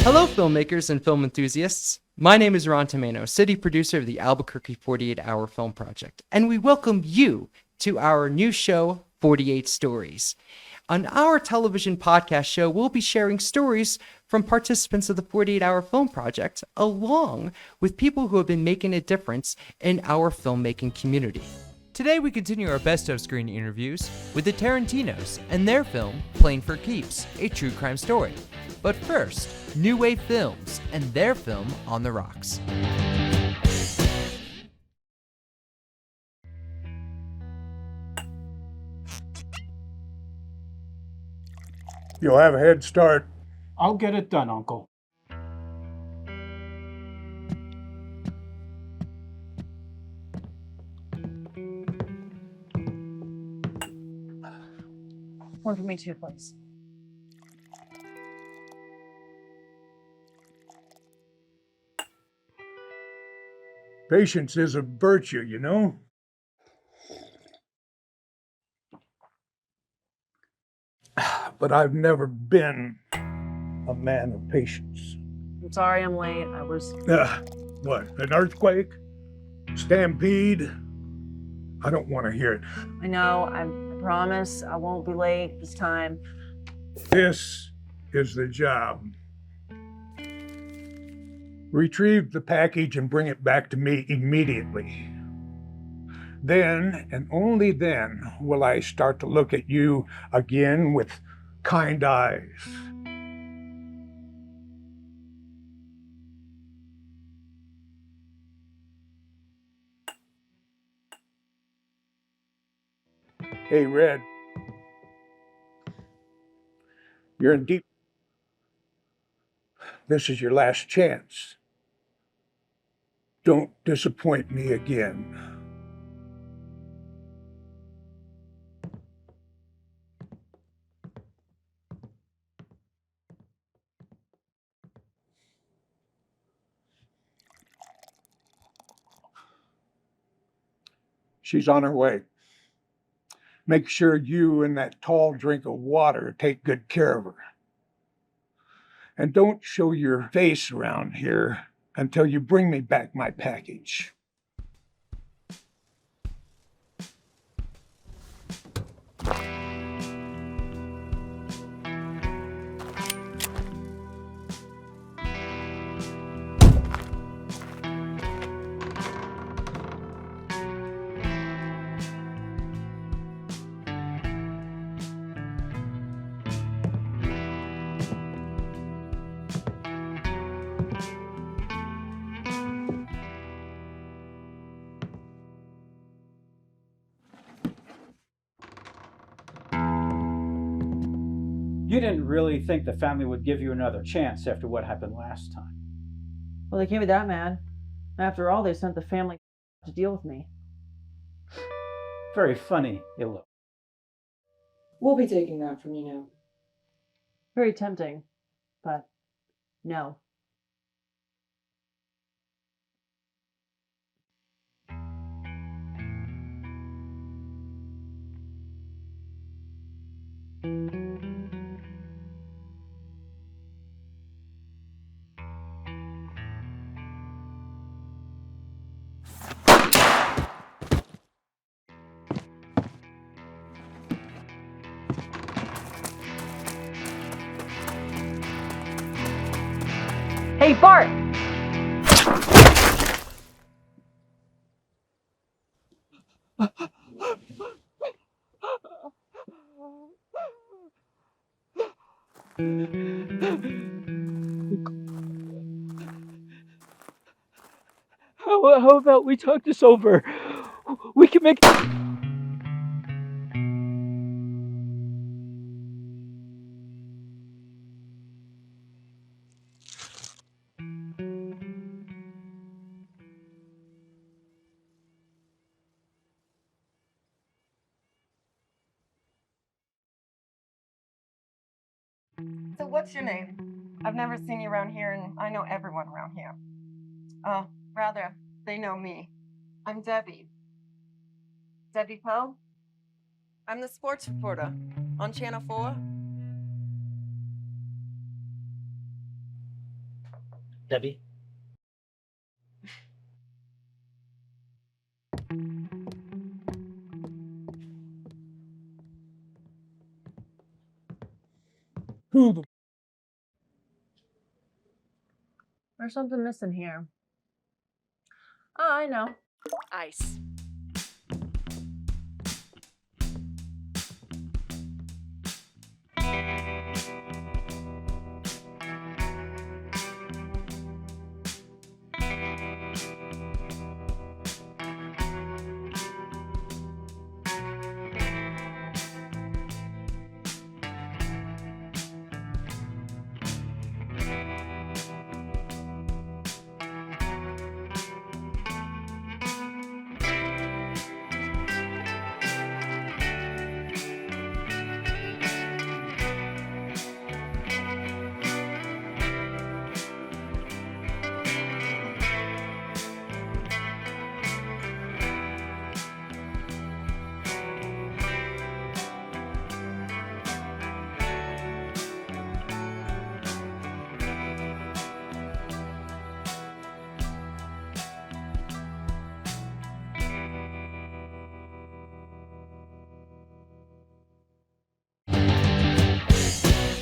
Hello, filmmakers and film enthusiasts. My name is Ron Tomano, city producer of the Albuquerque 48-Hour Film Project, and we welcome you to our new show, 48 Stories. On our television podcast show, we'll be sharing stories from participants of the 48-Hour Film Project, along with people who have been making a difference in our filmmaking community. Today, we continue our best of screen interviews with the Tarintinos and their film, Playing for Keeps, a true crime story. But first, New Wave Films and their film, On the Rocks. You'll have a head start. I'll get it done, Uncle. One for me too, please. Patience is a virtue, you know? But I've never been a man of patience. I'm sorry I'm late. What, an earthquake? Stampede? I don't want to hear it. I know. I promise I won't be late this time. This is the job. Retrieve the package and bring it back to me immediately. Then, and only then, will I start to look at you again with kind eyes. Hey, Red. You're in deep. This is your last chance. Don't disappoint me again. She's on her way. Make sure you and that tall drink of water take good care of her. And don't show your face around here until you bring me back my package. You didn't really think the family would give you another chance after what happened last time. Well, they can't be that mad. After all, they sent the family to deal with me. Very funny, it looked. We'll be taking that from you now. Very tempting, but no. Hey, Bart! How about we talk this over? We can make... So what's your name? I've never seen you around here, and I know everyone around here. Rather, they know me. I'm Debbie. Debbie Poe? I'm the sports reporter on Channel 4. Debbie? Who the There's something missing here. Oh, I know. Ice.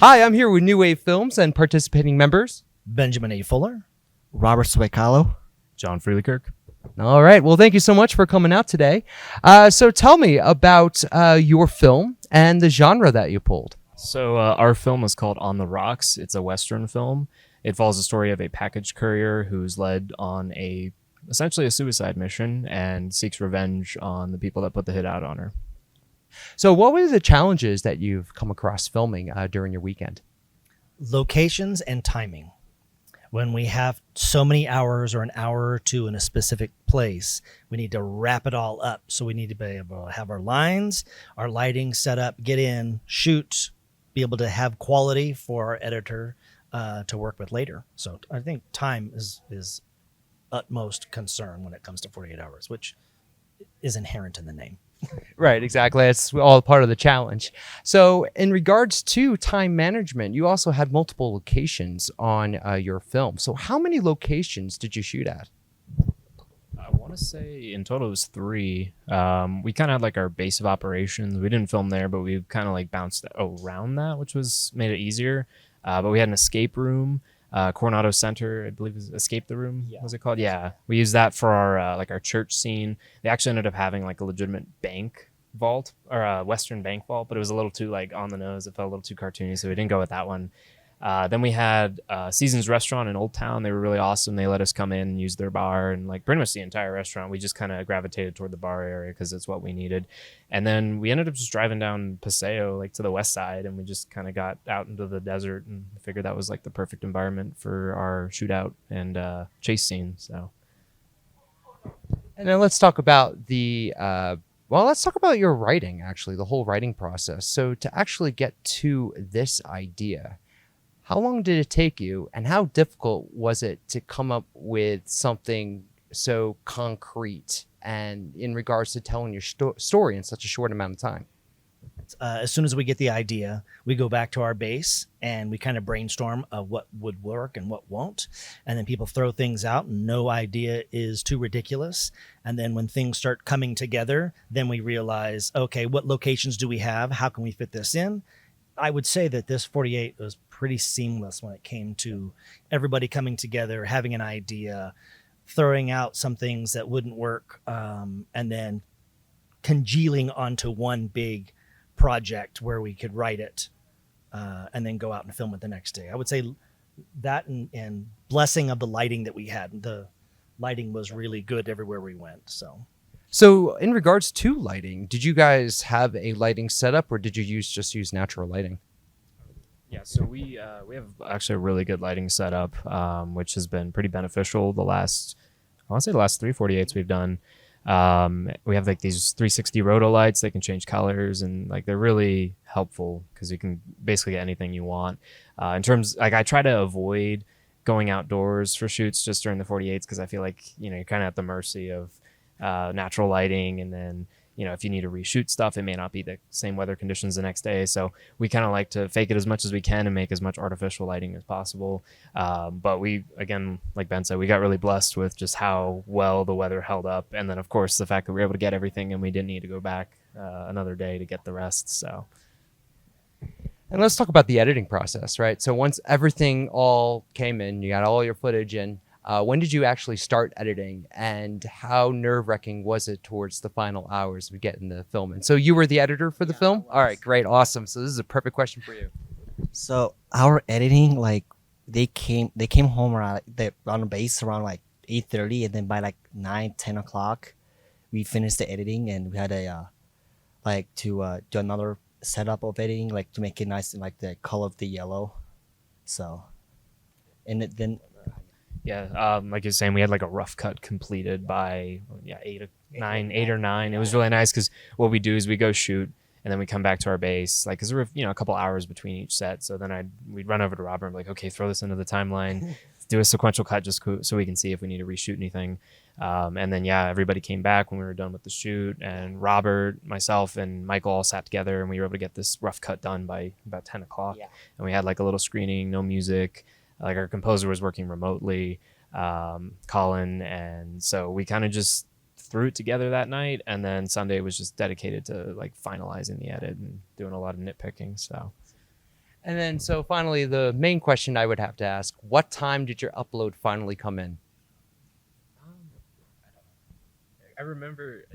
Hi, I'm here with New Wave Films and participating members. Benjamin A. Fuller. Robert Swaycalo. John Freelykirk. All right. Well, thank you so much for coming out today. So tell me about your film and the genre that you pulled. So our film is called On the Rocks. It's a Western film. It follows the story of a package courier who's led on essentially a suicide mission and seeks revenge on the people that put the hit out on her. So what were the challenges that you've come across filming during your weekend? Locations and timing. When we have so many hours or an hour or two in a specific place, we need to wrap it all up. So we need to be able to have our lines, our lighting set up, get in, shoot, be able to have quality for our editor to work with later. So I think time is utmost concern when it comes to 48 hours, which is inherent in the name. Right, exactly. It's all part of the challenge. So in regards to time management, you also had multiple locations on your film. So how many locations did you shoot at? I want to say in total it was 3. We kind of had like our base of operations. We didn't film there, but we kind of like bounced around that, which made it easier. But we had an escape room. Coronado Center, I believe, is Escape the Room. Yeah. Was it called? Yeah, we used that for our like our church scene. They actually ended up having like a legitimate bank vault or a Western bank vault, but it was a little too like on the nose. It felt a little too cartoony, so we didn't go with that one. Then we had Seasons Restaurant in Old Town. They were really awesome. They let us come in and use their bar and like pretty much the entire restaurant. We just kind of gravitated toward the bar area because it's what we needed. And then we ended up just driving down Paseo, like to the west side, and we just kind of got out into the desert and figured that was like the perfect environment for our shootout and chase scene. So. And then let's talk about let's talk about your writing, actually, the whole writing process. So to actually get to this idea, how long did it take you, and how difficult was it to come up with something so concrete and in regards to telling your story in such a short amount of time? As soon as we get the idea, we go back to our base and we kind of brainstorm of what would work and what won't. And then people throw things out and no idea is too ridiculous. And then when things start coming together, then we realize, okay, what locations do we have? How can we fit this in? I would say that this 48 was pretty seamless when it came to everybody coming together, having an idea, throwing out some things that wouldn't work, and then congealing onto one big project where we could write it and then go out and film it the next day. I would say that and blessing of the lighting that we had. The lighting was really good everywhere we went. So in regards to lighting, did you guys have a lighting setup, or did you just use natural lighting? Yeah, so we have actually a really good lighting setup, which has been pretty beneficial the last 348s we've done. We have like these 360 roto lights. They can change colors and like they're really helpful because you can basically get anything you want. In terms, like I try to avoid going outdoors for shoots just during the 48s because I feel like, you're kind of at the mercy of natural lighting, and then if you need to reshoot stuff, it may not be the same weather conditions the next day. So we kind of like to fake it as much as we can and make as much artificial lighting as possible. But we, again, like Ben said, we got really blessed with just how well the weather held up. And then, of course, the fact that we were able to get everything and we didn't need to go back another day to get the rest. So. And let's talk about the editing process, right? So once everything all came in, you got all your footage in, when did you actually start editing, and how nerve-wracking was it towards the final hours of getting the film in? So you were the editor for the film? All right, great, awesome. So this is a perfect question for you. So our editing, like they came home around on the base around like 8:30, and then by like 9-10 o'clock, we finished the editing, and we had a do another setup of editing, like to make it nice and like the color of the yellow. So, and then like you're saying, we had like a rough cut completed by 8 or 9. It was really nice because what we do is we go shoot and then we come back to our base, like, because we're a couple hours between each set. So then we'd run over to Robert and be like, okay, throw this into the timeline, do a sequential cut just so we can see if we need to reshoot anything. And then everybody came back when we were done with the shoot, and Robert, myself, and Michael all sat together, and we were able to get this rough cut done by about 10 o'clock. Yeah. And we had like a little screening, no music. Like our composer was working remotely, Colin, and so we kind of just threw it together that night, and then Sunday was just dedicated to like finalizing the edit and doing a lot of nitpicking. So. And then, so finally, the main question I would have to ask, what time did your upload finally come in? I remember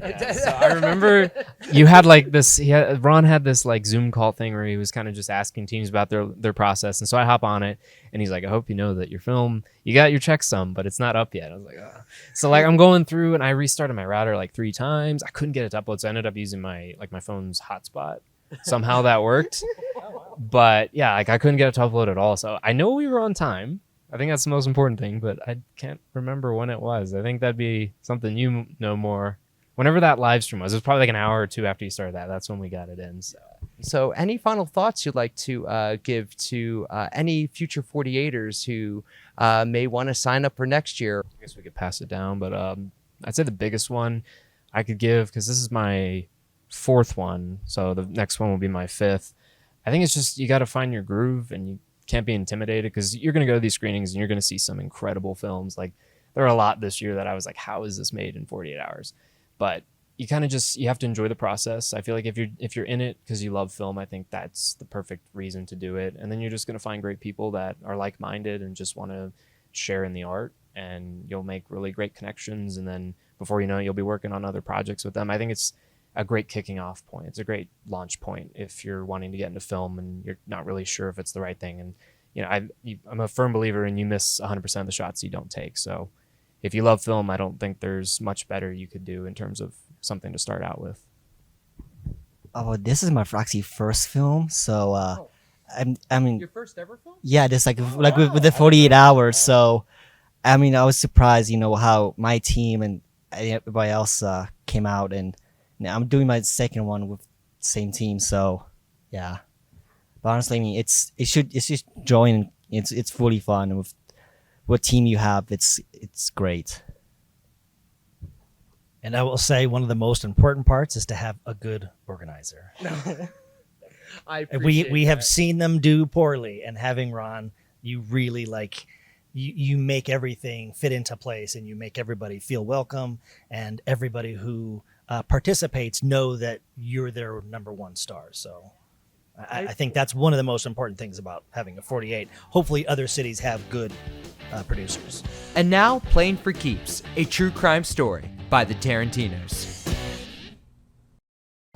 you had like this, Ron had this like Zoom call thing where he was kind of just asking teams about their process. And so I hop on it and he's like, I hope you know that your film, you got your checksum, but it's not up yet. I was like, oh. So like I'm going through and I restarted my router like 3 times. I couldn't get it to upload. So I ended up using my phone's hotspot. Somehow that worked. But yeah, like I couldn't get it to upload at all. So I know we were on time. I think that's the most important thing, but I can't remember when it was. I think that'd be something you know more. Whenever that live stream was, it was probably like an hour or 2 after you started that. That's when we got it in. So any final thoughts you'd like to give to any future 48ers who may want to sign up for next year? I guess we could pass it down, but I'd say the biggest one I could give, because this is my 4th one, so the next one will be my 5th. I think it's just you got to find your groove, and you can't be intimidated, because you're going to go to these screenings and you're going to see some incredible films. Like there are a lot this year that I was like, how is this made in 48 hours? But you kind of you have to enjoy the process. I feel like if you're in it because you love film, I think that's the perfect reason to do it. And then you're just going to find great people that are like-minded and just want to share in the art, and you'll make really great connections. And then before you know it, you'll be working on other projects with them. I think it's a great kicking off point. It's a great launch point if you're wanting to get into film and you're not really sure if it's the right thing. And I'm a firm believer in you miss 100% of the shots you don't take. So if you love film, I don't think there's much better you could do in terms of something to start out with. Oh, this is my actually first film, so I mean Your first ever film? yeah, this with the 48 hours. So I mean, I was surprised, how my team and everybody else came out, and now I'm doing my second one with the same team. So yeah, but honestly, I mean, it's just join. It's fully fun, and with what team you have, it's great. And I will say one of the most important parts is to have a good organizer. We have seen them do poorly, and having Ron, you really you make everything fit into place, and you make everybody feel welcome, and everybody who participates know that you're their number one star. So I think that's one of the most important things about having a 48. Hopefully other cities have good producers. And now, Playing for Keeps, a true crime story by the Tarintinos.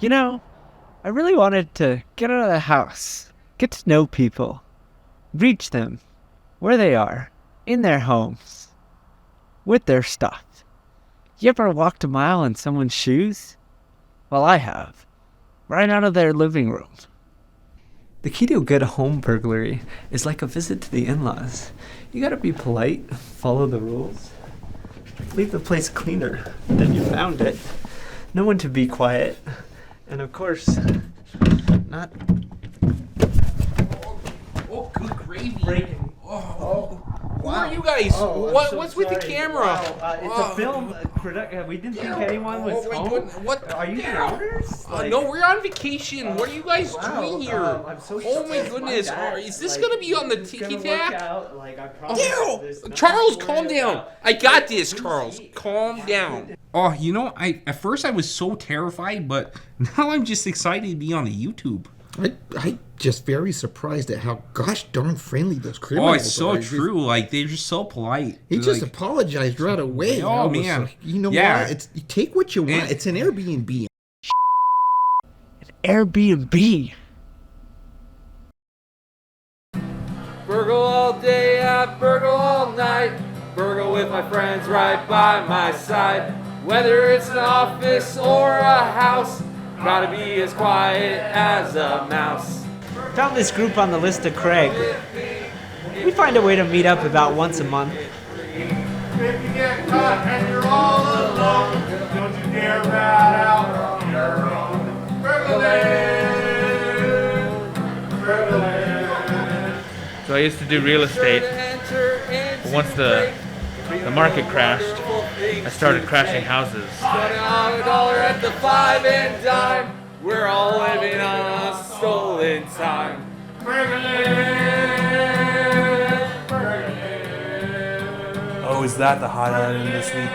I really wanted to get out of the house, get to know people, reach them where they are, in their homes, with their stuff. You ever walked a mile in someone's shoes? Well, I have. Right out of their living room. The key to a good home burglary is like a visit to the in-laws. You gotta be polite, follow the rules, leave the place cleaner than you found it, know when to be quiet, and of course, not... Oh, good gravy. Wow. are you guys? Oh, What's with the camera? It's a film production. We didn't think anyone was my home. goodness, what? Are you the owners? No, we're on vacation. What are you guys doing here? I'm so Oh my sorry. goodness, is this gonna be on the Tiki Tack? Daryl! Charles, calm down. I got this, Charles. Calm down. Oh, you know, at first I was so terrified, but now I'm just excited to be on the YouTube. I just very surprised at how gosh darn friendly those criminals are. Oh, it's so true. Like, they're just so polite. He They're just like, apologized right away. Oh, I was man. like, you know Yeah. what? It's, you take what you want. It's an Airbnb. Airbnb. Burgle all day, I burgle all night. Burgle with my friends right by my side. Whether it's an office or a house, gotta be as quiet as a mouse. Found this group on the list of Craig. We find a way to meet up about once a month. If you get caught and you're all alone, don't you dare rat out on your own. So I used to do real estate. But once the market crashed, I started crashing houses. $1 at the 5 and dime. We're all living on a stolen time. Oh, is that the hot item this week?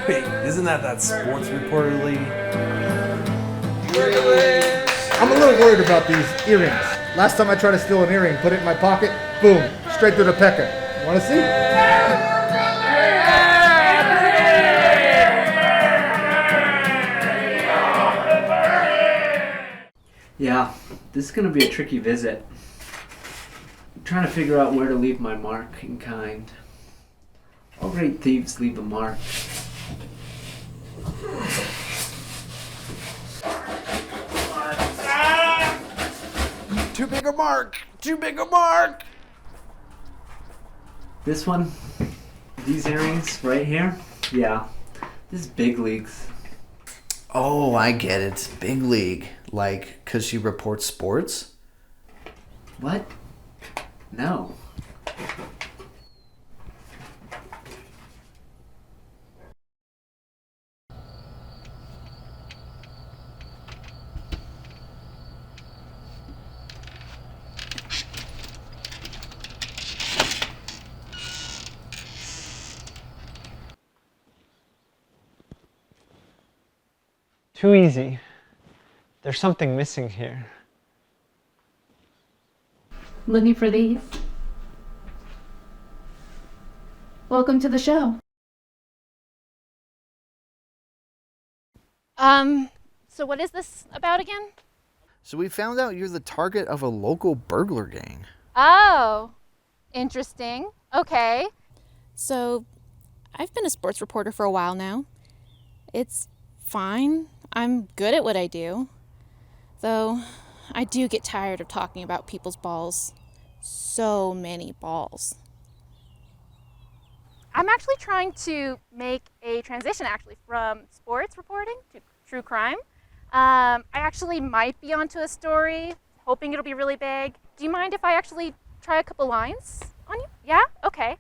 Wait, isn't that sports reporter lady? I'm a little worried about these earrings. Last time I tried to steal an earring, put it in my pocket, boom, straight through the pecker. Want to see? Yeah, this is gonna be a tricky visit. I'm trying to figure out where to leave my mark in kind. All great thieves leave a mark. Too big a mark! Too big a mark! This one, these earrings right here, yeah, this is big leagues. Oh, I get it. Big league. Like, because she reports sports? What? No. Too easy. There's something missing here. Looking for these? Welcome to the show. So what is this about again? So we found out you're the target of a local burglar gang. Oh, interesting. Okay. So, I've been a sports reporter for a while now. It's fine. I'm good at what I do. Though, I do get tired of talking about people's balls. So many balls. I'm actually trying to make a transition from sports reporting to true crime. I actually might be onto a story, hoping it'll be really big. Do you mind if I actually try a couple lines on you? Yeah? Okay.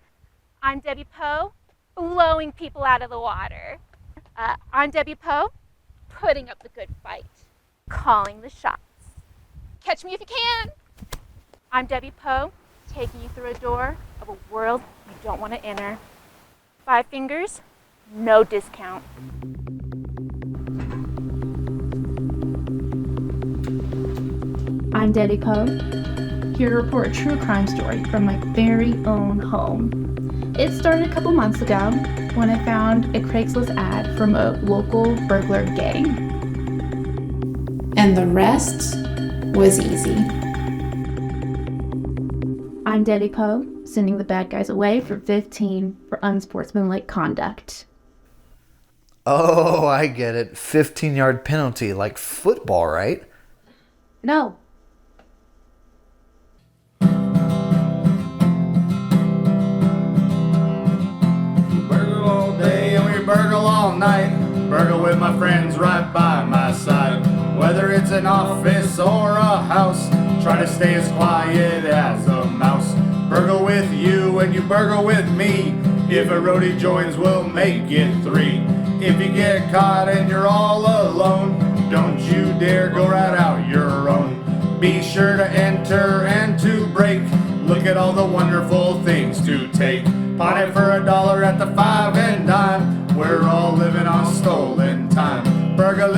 I'm Debbie Poe, blowing people out of the water. I'm Debbie Poe, putting up the good fight, calling the shots. Catch me if you can. I'm Debbie Poe, taking you through a door of a world you don't want to enter. 5 fingers, no discount. I'm Debbie Poe, here to report a true crime story from my very own home. It started a couple months ago when I found a Craigslist ad from a local burglar gang. And the rest was easy. I'm Debbie Poe, sending the bad guys away for 15 for unsportsmanlike conduct. Oh, I get it. 15-yard penalty, like football, right? No. Burgle all day and we burgle all night. Burgle with my friends right by my side. Whether it's an office or a house, try to stay as quiet as a mouse. Burgle with you and you burgle with me. If a roadie joins, we'll make it 3. If you get caught and you're all alone, don't you dare go right out your own. Be sure to enter and to break. Look at all the wonderful things to take. Pot it for $1 at the 5 and dime. We're all living on stolen time. Burglin',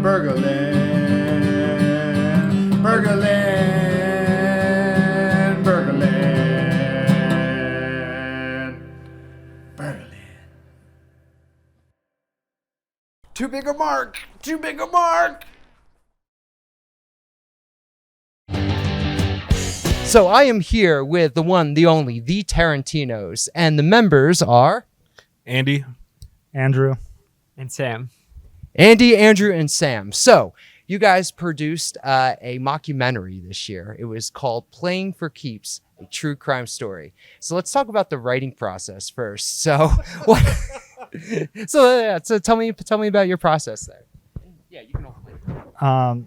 burglin', burglin', burglin', burglin'. Too big a mark! Too big a mark! So I am here with the one, the only, the Tarintinos, and the members are Andy, Andrew, and Sam. Andy, Andrew, and Sam. So you guys produced a mockumentary this year. It was called Playing for Keeps, a true crime story. So let's talk about the writing process first. So what? So tell me about your process there. Yeah, you can all play.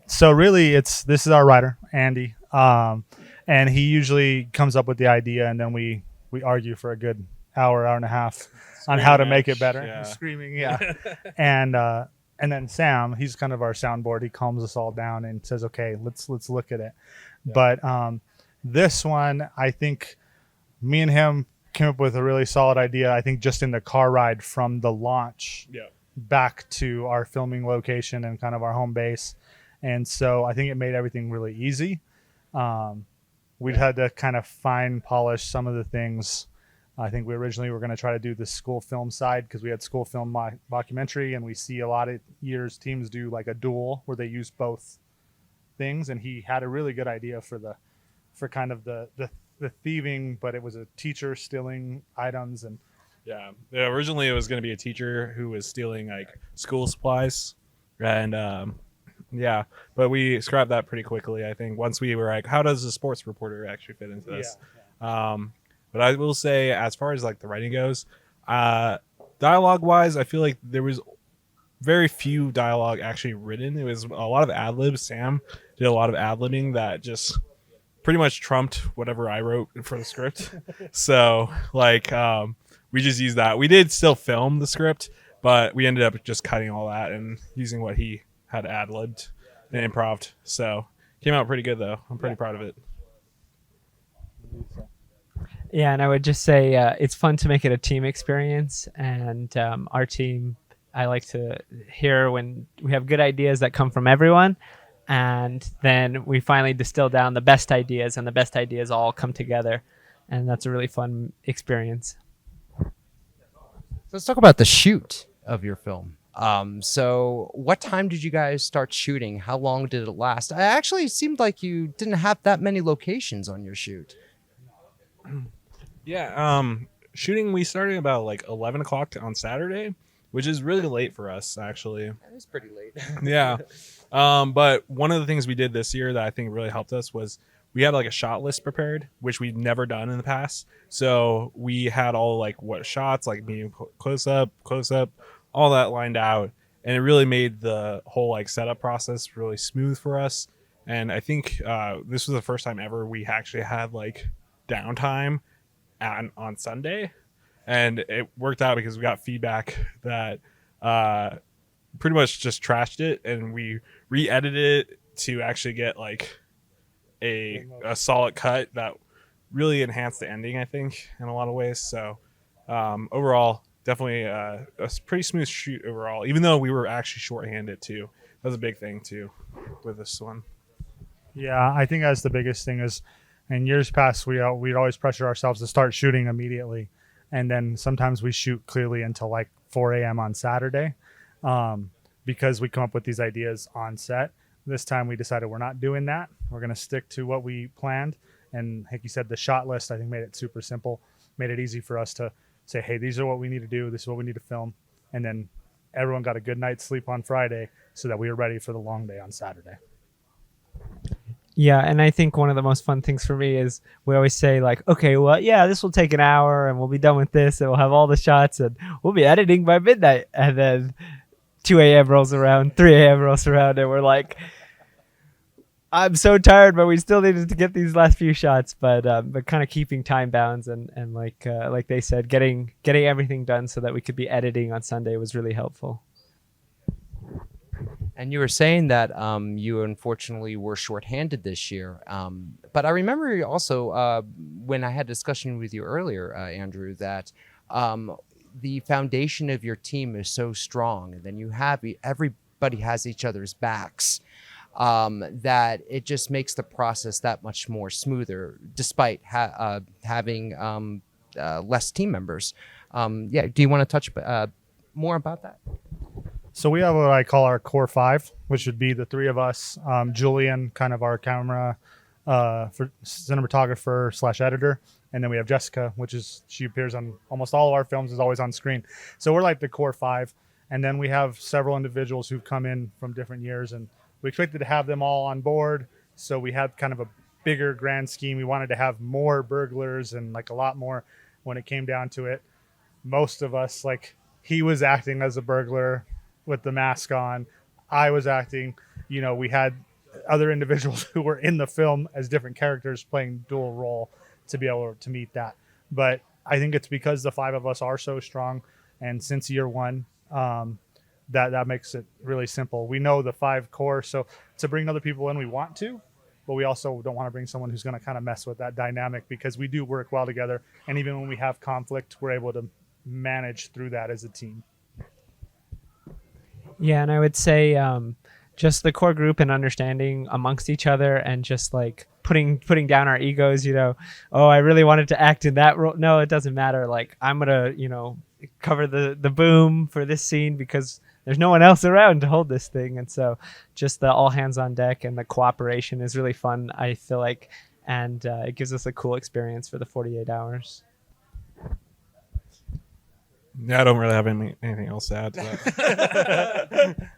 So really, this is our writer, Andy. And he usually comes up with the idea, and then we argue for a good hour and a half on how to make it better. Yeah. Screaming, yeah. And then Sam, he's kind of our soundboard. He calms us all down and says, "Okay, let's look at it." Yeah. But this one, I think me and him came up with a really solid idea. I think just in the car ride from the launch back to our filming location and kind of our home base, and so I think it made everything really easy. We'd had to kind of fine polish some of the things. I think we originally were going to try to do the school film side because we had school film documentary, and we see a lot of years teams do like a duel where they use both things. And he had a really good idea for kind of the thieving, but it was a teacher stealing items. And yeah, originally it was going to be a teacher who was stealing like school supplies, and yeah, but we scrapped that pretty quickly. I think once we were like, how does a sports reporter actually fit into this? Yeah. But I will say, as far as like the writing goes, dialogue wise, I feel like there was very few dialogue actually written. It was a lot of ad libs. Sam did a lot of ad libbing that just pretty much trumped whatever I wrote for the script. So like, we just used that. We did still film the script, but we ended up just cutting all that and using what he had ad-libbed and improv'd. So came out pretty good though. I'm pretty proud of it. Yeah, and I would just say it's fun to make it a team experience. And our team, I like to hear when we have good ideas that come from everyone. And then we finally distill down the best ideas, and the best ideas all come together. And that's a really fun experience. Let's talk about the shoot of your film. So what time did you guys start shooting? How long did it last? It actually seemed like you didn't have that many locations on your shoot. Yeah, shooting, we started about like 11 o'clock on Saturday, which is really late for us, actually. It was pretty late. Yeah. But one of the things we did this year that I think really helped us was we had like a shot list prepared, which we'd never done in the past. So we had all like what shots, like medium close up, all that lined out. And it really made the whole like setup process really smooth for us. And I think this was the first time ever we actually had like downtime on Sunday. And it worked out because we got feedback that pretty much just trashed it, and we re-edited it to actually get like a solid cut that really enhanced the ending, I think, in a lot of ways. So overall, definitely a pretty smooth shoot overall, even though we were actually shorthanded too. That was a big thing too with this one. yeah, I think that's the biggest thing is in years past, we'd always pressure ourselves to start shooting immediately. And then sometimes we shoot clearly until like 4 a.m. on Saturday because we come up with these ideas on set. This time we decided we're not doing that. We're going to stick to what we planned. And like you said, the shot list, I think, made it super simple, made it easy for us to say, hey, these are what we need to do. This is what we need to film. And then everyone got a good night's sleep on Friday so that we were ready for the long day on Saturday. Yeah, and I think one of the most fun things for me is we always say like, okay, well, yeah, this will take an hour and we'll be done with this and we'll have all the shots and we'll be editing by midnight. And then 2 a.m. rolls around, 3 a.m. rolls around, and we're like, I'm so tired, but we still needed to get these last few shots. But kind of keeping time bounds and like they said, getting everything done so that we could be editing on Sunday was really helpful. And you were saying that you unfortunately were shorthanded this year. But I remember also when I had a discussion with you earlier, Andrew, that the foundation of your team is so strong, and then you have everybody has each other's backs, that it just makes the process that much more smoother, despite having less team members. Yeah, do you want to touch more about that? So we have what I call our core five, which would be the three of us, Julian, kind of our camera for cinematographer / editor, and then we have Jessica, she appears on almost all of our films, is always on screen. So we're like the core five, and then we have several individuals who've come in from different years, and we expected to have them all on board. So we had kind of a bigger grand scheme. We wanted to have more burglars and like a lot more. When it came down to it, most of us, like, he was acting as a burglar with the mask on. I was acting, we had other individuals who were in the film as different characters playing dual role to be able to meet that. But I think it's because the five of us are so strong, and since year one, that makes it really simple. We know the five core, so to bring other people in, we want to, but we also don't want to bring someone who's going to kind of mess with that dynamic, because we do work well together, and even when we have conflict, we're able to manage through that as a team. Yeah, and I would say just the core group and understanding amongst each other, and just like putting down our egos, oh, I really wanted to act in that role. No, it doesn't matter. Like, I'm going to, cover the boom for this scene because there's no one else around to hold this thing. And so just the all hands on deck and the cooperation is really fun, I feel like, and it gives us a cool experience for the 48 hours. Yeah, I don't really have anything else to add to that.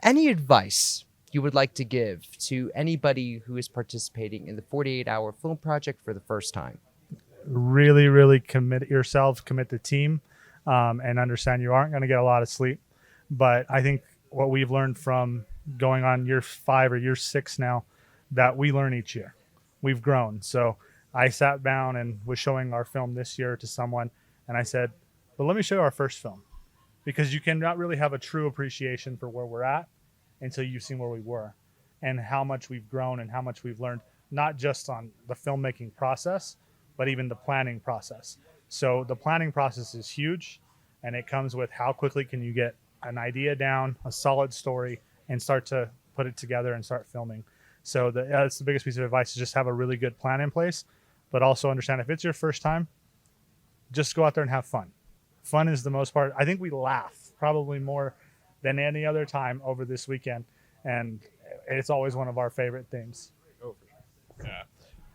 Any advice you would like to give to anybody who is participating in the 48-hour film project for the first time? Really, really commit yourself, commit the team, and understand you aren't going to get a lot of sleep. But I think what we've learned from going on year 5 or year 6 now, that we learn each year. We've grown. So I sat down and was showing our film this year to someone, and I said, but let me show you our first film, because you cannot really have a true appreciation for where we're at until you've seen where we were and how much we've grown and how much we've learned, not just on the filmmaking process, but even the planning process. So the planning process is huge, and it comes with how quickly can you get an idea down, a solid story, and start to put it together and start filming. So that's the biggest piece of advice, is just have a really good plan in place, but also understand if it's your first time, just go out there and have fun. Fun is the most part. I think we laugh probably more than any other time over this weekend, and it's always one of our favorite things. Oh, for sure.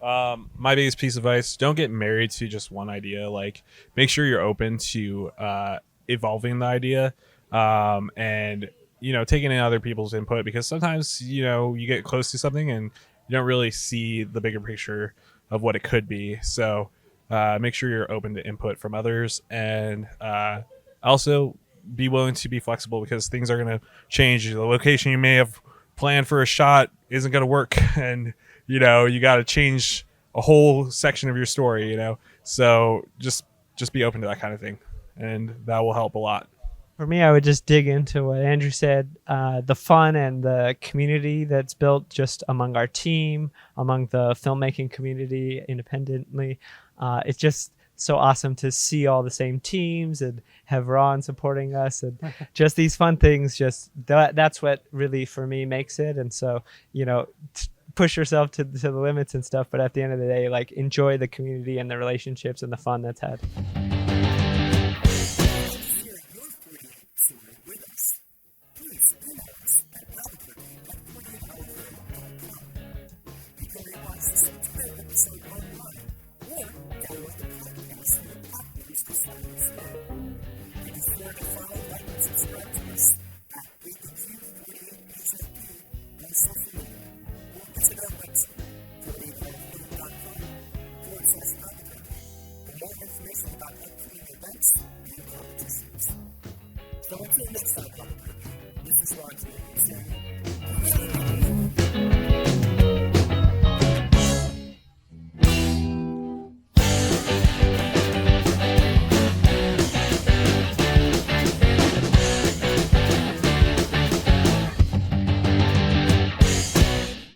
Yeah. My biggest piece of advice: don't get married to just one idea. Like, make sure you're open to evolving the idea, and taking in other people's input, because sometimes you get close to something and you don't really see the bigger picture of what it could be. So make sure you're open to input from others, and also be willing to be flexible, because things are going to change. The location you may have planned for a shot isn't going to work, and you got to change a whole section of your story. So just be open to that kind of thing, and that will help a lot. For me, I would just dig into what Andrew said, the fun and the community that's built just among our team, among the filmmaking community independently. It's just so awesome to see all the same teams and have Ron supporting us, and just these fun things. Just that's what really, for me, makes it. And so, push yourself to the limits and stuff. But at the end of the day, like, enjoy the community and the relationships and the fun that's had.